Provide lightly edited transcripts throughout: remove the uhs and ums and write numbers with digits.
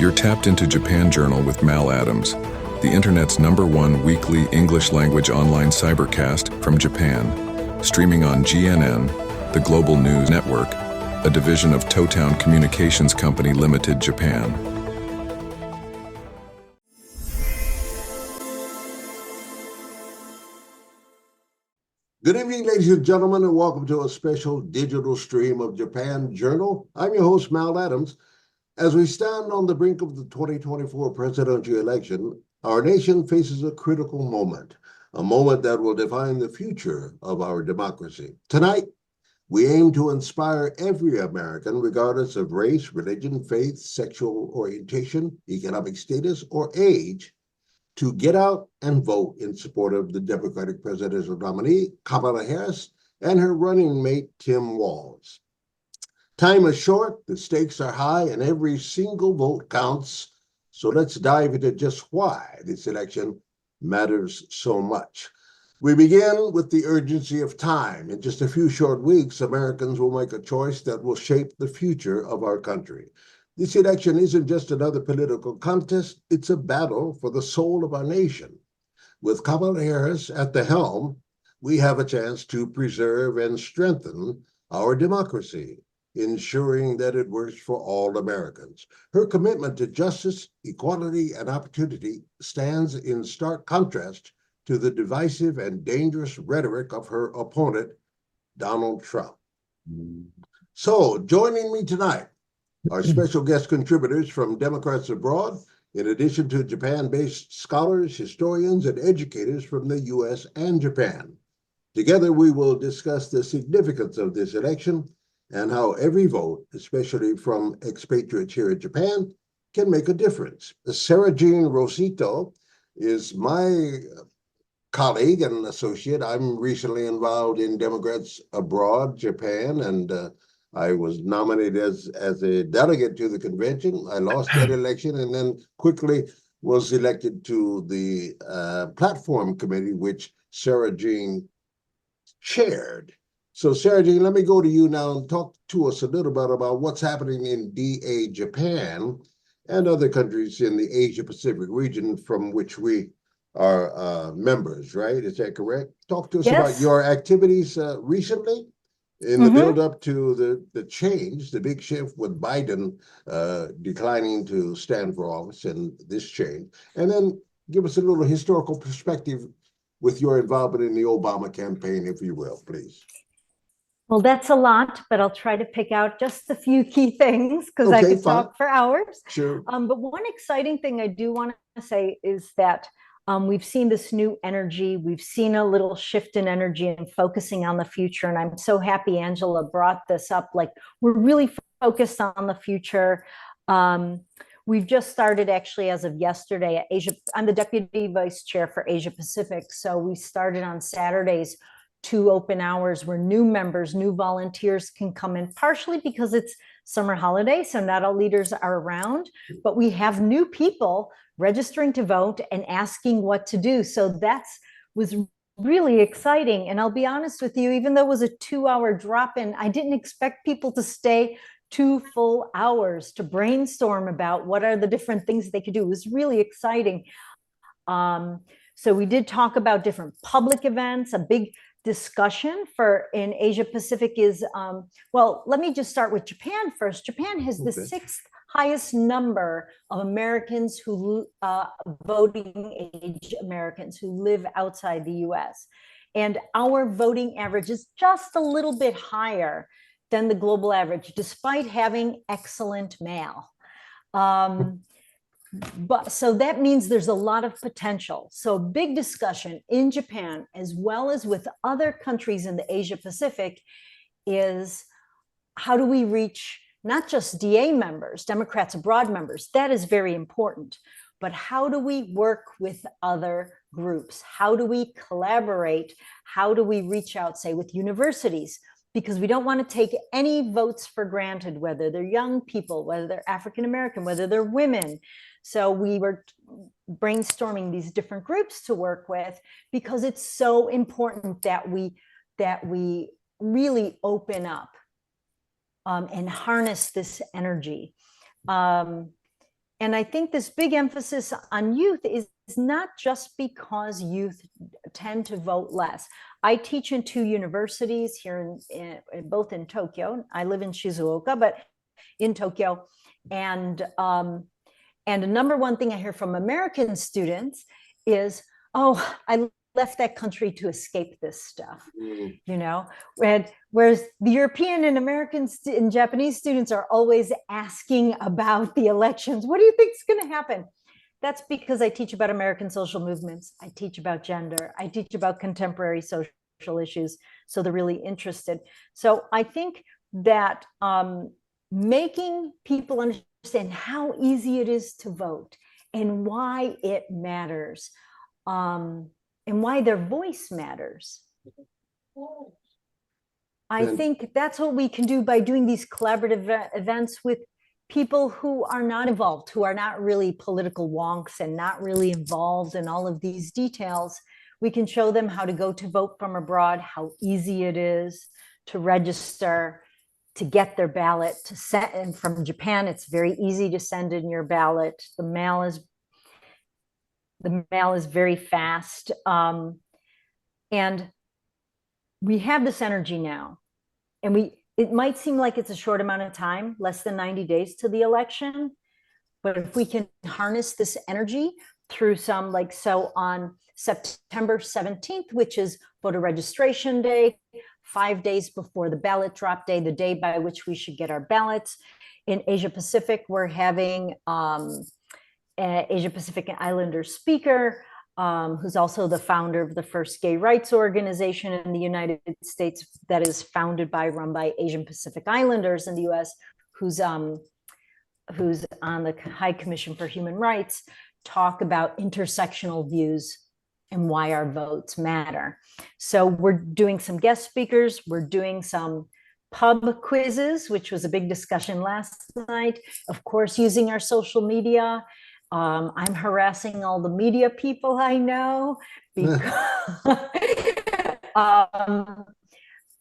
You're tapped into Japan Journal with Mal Adams, the internet's #1 weekly English language online cybercast from Japan, streaming on GNN, the Global News Network, a division of Totown Communications Company Limited, Japan. Good evening, ladies and gentlemen, and welcome to a special digital stream of Japan Journal. I'm your host, Mal Adams. As we stand on the brink of the 2024 presidential election, our nation faces a critical moment, a moment that will define the future of our democracy. Tonight, we aim to inspire every American, regardless of race, religion, faith, sexual orientation, economic status, or age, to get out and vote in support of the Democratic presidential nominee, Kamala Harris, and her running mate, Tim Walz. Time is short, the stakes are high, and every single vote counts. So let's dive into just why this election matters so much. We begin with the urgency of time. In just a few short weeks, Americans will make a choice that will shape the future of our country. This election isn't just another political contest, it's a battle for the soul of our nation. With Kamala Harris at the helm, we have a chance to preserve and strengthen our democracy, ensuring that it works for all Americans. Her commitment to justice, equality, and opportunity stands in stark contrast to the divisive and dangerous rhetoric of her opponent, Donald Trump. So, joining me tonight, our special guest contributors from Democrats Abroad, in addition to Japan-based scholars, historians, and educators from the U.S. and Japan. Together, we will discuss the significance of this election and how every vote, especially from expatriates here in Japan, can make a difference. Sarajean Rossito is my colleague and associate. I'm recently involved in Democrats Abroad, Japan, and I was nominated as a delegate to the convention. I lost that election and then quickly was elected to the platform committee, which Sarajean chaired. So Sarajean, let me go to you now and talk to us a little bit about what's happening in DA Japan and other countries in the Asia Pacific region from which we are members, right? Is that correct? Talk to us about your activities recently in the build-up to the change, the big shift with Biden declining to stand for office and this change. And then give us a little historical perspective with your involvement in the Obama campaign, if you will, please. Well, that's a lot, but I'll try to pick out just a few key things because I could talk for hours. Sure. But one exciting thing I do want to say is that we've seen this new energy. We've seen a little shift in energy and focusing on the future. And I'm so happy Angela brought this up. Like, we're really focused on the future. We've just started actually as of yesterday at Asia. I'm the deputy vice chair for Asia Pacific. So we started on Saturdays 2 open hours where new members, new volunteers can come in, partially because it's summer holiday, so not all leaders are around, but we have new people registering to vote and asking what to do. So was really exciting. And I'll be honest with you, even though it was a 2-hour drop-in, I didn't expect people to stay 2 full hours to brainstorm about what are the different things they could do. It was really exciting. So we did talk about different public events. A big discussion in Asia Pacific is, well, let me just start with Japan first. Japan has the 6th highest number of Americans who voting age Americans who live outside the US. And our voting average is just a little bit higher than the global average, despite having excellent mail. But so that means there's a lot of potential. So big discussion in Japan, as well as with other countries in the Asia Pacific, is how do we reach not just DA members, Democrats Abroad members? That is very important. But how do we work with other groups? How do we collaborate? How do we reach out, say, with universities? Because we don't want to take any votes for granted, whether they're young people, whether they're African American, whether they're women. So we were brainstorming these different groups to work with, because it's so important that we really open up and harness this energy. And I think this big emphasis on youth is not just because youth tend to vote less. I teach in 2 universities here both in Tokyo. I live in Shizuoka, but in Tokyo. And the number one thing I hear from American students is, oh, I left that country to escape this stuff, you know, whereas the European and American and Japanese students are always asking about the elections. What do you think is going to happen? That's because I teach about American social movements. I teach about gender. I teach about contemporary social issues. So they're really interested. So I think that making people understand how easy it is to vote and why it matters, and why their voice matters. I think that's what we can do by doing these collaborative events with people who are not involved, who are not really political wonks and not really involved in all of these details. We can show them how to go to vote from abroad, how easy it is to register, to get their ballot, to send. And from Japan, it's very easy to send in your ballot. The mail is very fast. And we have this energy now. And it might seem like it's a short amount of time, less than 90 days to the election. But if we can harness this energy through some, like, so on September 17th, which is voter registration day, 5 days before the ballot drop day, the day by which we should get our ballots. In Asia Pacific, we're having Asia Pacific Islander speaker, who's also the founder of the first gay rights organization in the United States that is run by Asian Pacific Islanders in the US, who's on the High Commission for Human Rights, talk about intersectional views and why our votes matter. So we're doing some guest speakers, we're doing some pub quizzes, which was a big discussion last night, of course, using our social media. I'm harassing all the media people I know because,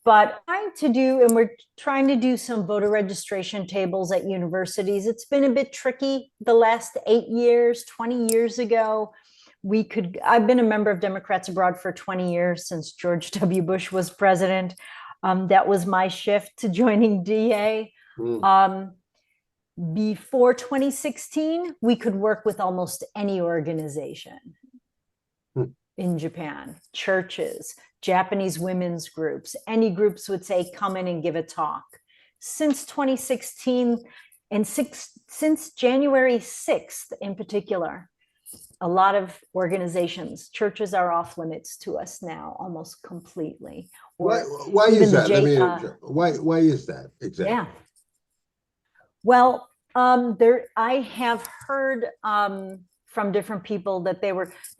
but we're trying to do some voter registration tables at universities. It's been a bit tricky the last 8 years. 20 years ago, I've been a member of Democrats Abroad for 20 years since George W. Bush was president. That was my shift to joining DA. Before 2016, we could work with almost any organization in Japan, churches, Japanese women's groups, any groups would say, come in and give a talk. Since 2016, and since January 6th in particular, a lot of organizations, churches are off limits to us now, almost completely. Why is that? Why is that exactly? Yeah. Well, I have heard from different people that they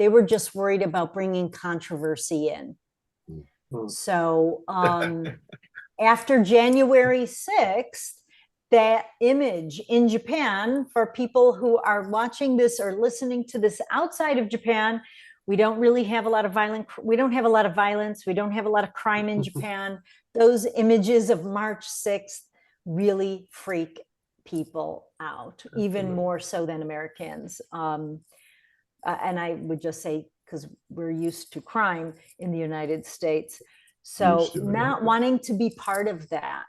were just worried about bringing controversy in. So after January 6th, that image in Japan, for people who are watching this or listening to this outside of Japan, we don't really have a lot of violence. We don't have a lot of violence. We don't have a lot of crime in Japan. Those images of March 6th really freak people out, even more so than Americans. And I would just say, because we're used to crime in the United States. So not wanting to be part of that.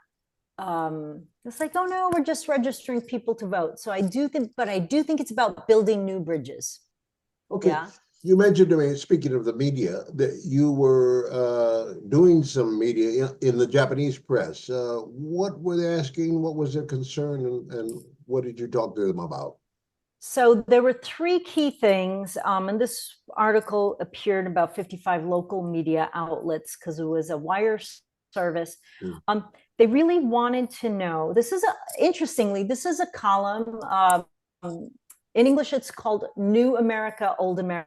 It's like, oh no, we're just registering people to vote. So I do think it's about building new bridges. Okay. Yeah. You mentioned to me, speaking of the media, that you were doing some media in the Japanese press. What were they asking? What was their concern? And what did you talk to them about? So there were 3 key things. And this article appeared in about 55 local media outlets because it was a wire service. They really wanted to know, interestingly, this is a column. In English, it's called New America, Old America.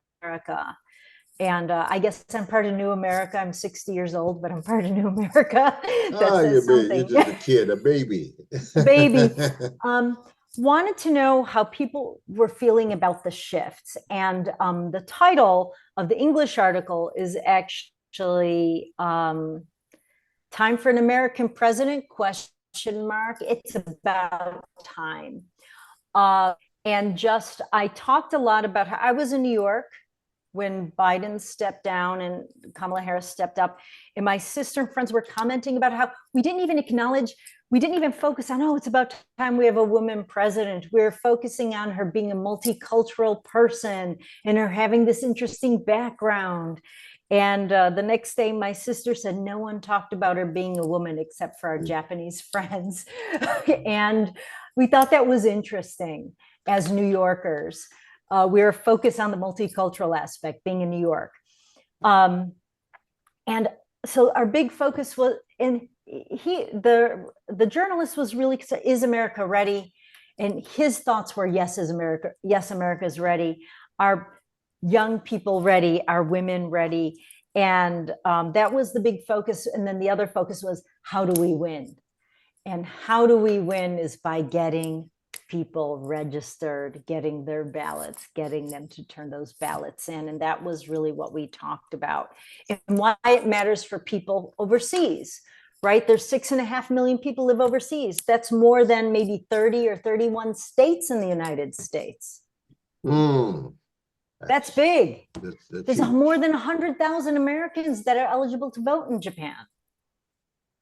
And I guess I'm part of New America. I'm 60 years old, but I'm part of New America. You're just a kid, a baby. Baby. Wanted to know how people were feeling about the shifts. And the title of the English article is actually Time for an American President, ? It's about time. And just, I talked a lot about how I was in New York when Biden stepped down and Kamala Harris stepped up. And my sister and friends were commenting about how we didn't even acknowledge, we didn't even focus on, oh, it's about time we have a woman president. We're focusing on her being a multicultural person and her having this interesting background. And the next day, my sister said, no one talked about her being a woman except for our Japanese friends. And we thought that was interesting as New Yorkers. We were focused on the multicultural aspect, being in New York. And so our big focus was, and the journalist was really, is America ready? And his thoughts were, yes, America is ready. Are young people ready? Are women ready? And that was the big focus. And then the other focus was, how do we win? And how do we win is by getting people registered, getting their ballots, getting them to turn those ballots in. And that was really what we talked about, and why it matters for people overseas, right? There's 6.5 million people live overseas. That's more than maybe 30 or 31 states in the United States. That's big. There's more than 100,000 Americans that are eligible to vote in Japan.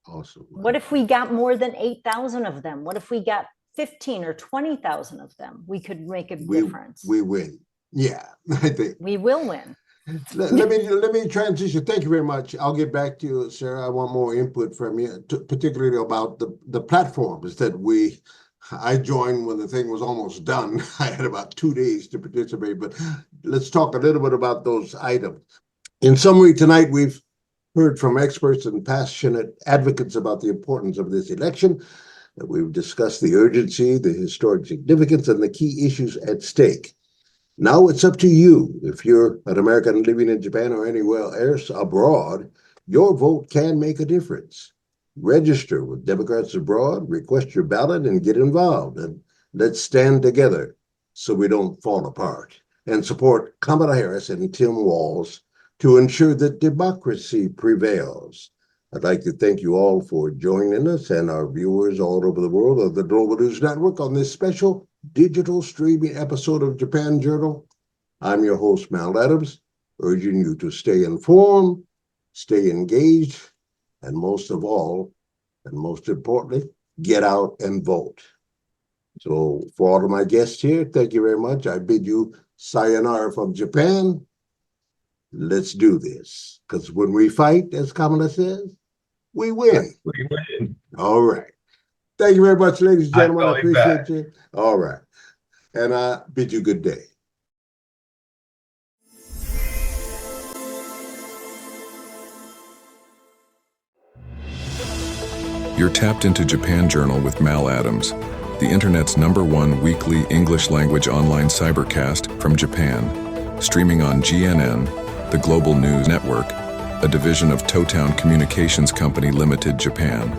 Awesome. What if we got more than 8,000 of them? What if we got 15 or 20,000 of them? We could make a difference. We win. Yeah, I think we will win. let me transition. Thank you very much. I'll get back to you, Sarah. I want more input from you, particularly about the platforms that I joined when the thing was almost done. I had about 2 days to participate, but let's talk a little bit about those items. In summary, tonight we've heard from experts and passionate advocates about the importance of this election. We've discussed the urgency, the historic significance, and the key issues at stake. Now it's up to you. If you're an American living in Japan or anywhere else abroad, your vote can make a difference. Register with Democrats Abroad, request your ballot, and get involved. And let's stand together so we don't fall apart. And support Kamala Harris and Tim Walz to ensure that democracy prevails. I'd like to thank you all for joining us and our viewers all over the world of the Global News Network on this special digital streaming episode of Japan Journal. I'm your host, Mal Adams, urging you to stay informed, stay engaged, and most of all, and most importantly, get out and vote. So for all of my guests here, thank you very much. I bid you sayonara from Japan. Let's do this, because when we fight, as Kamala says, we win. We win. All right. Thank you very much, ladies and gentlemen. I appreciate you. All right. And I bid you good day. You're tapped into Japan Journal with Mal Adams, the internet's #1 weekly English language online cybercast from Japan, streaming on GNN, the Global News Network, a division of Totown Communications Company Limited, Japan.